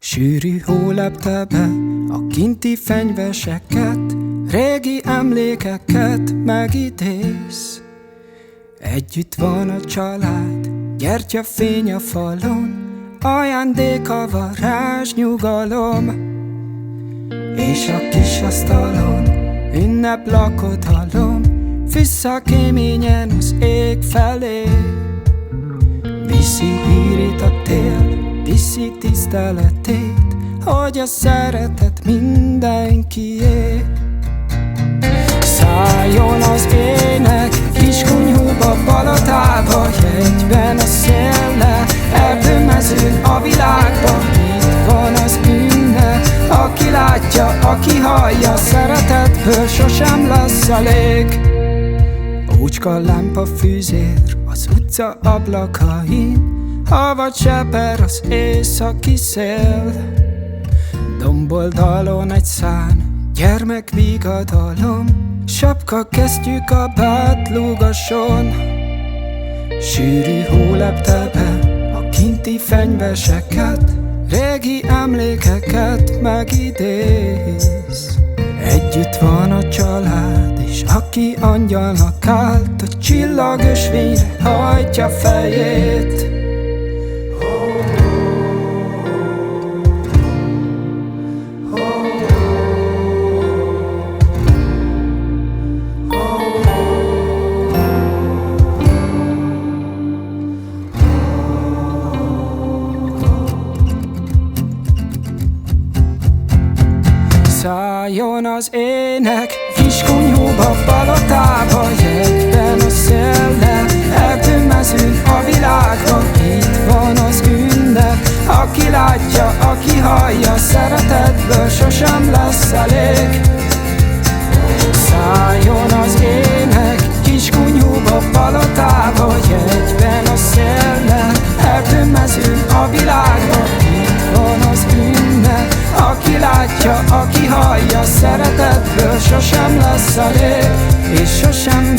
Sűrű hó lepte be a kinti fenyveseket, régi emlékeket megidéz. Együtt van a család, gyertyafény a falon, ajándék a varázs, nyugalom. És a kis asztalon ünnep lakodalom, vissza kéményen az ég felé. Viszi hírét a tél, viszi tiszteletét, hogy a szeretet mindenkié. Szálljon az ének Kiskunnyhóba, Balatába, jegyben a széllel, erdőmezőn a világba. Itt van az ünnep, aki látja, aki hallja, szeretetből sosem lesz elég. Ócska lámpa fűzér az utca ablakain, halvad seper az északi szél. Domboldalon egy szán, gyermek vigadalom, sapka kesztyűk a bátlúgason. Sűrű hó lepte be a kinti fenyveseket, régi emlékeket megidéz. Együtt van a család, és aki angyalnak állt, a csillagösvényre hajtja fejét. Szálljon az ének Kiskunnyhóba, Balatába, jegyben a széllel, erdőmezőn a világba. Itt van az ünnep, aki látja, aki hallja, szeretetből sosem lesz elég. Szálljon az ének Kiskunnyhóba, Balatába, jegyben a széllel, erdőmezőn a világba. Itt van az ünnep, aki látja, aki hallja, szeretetből sosem lesz elég, és sosem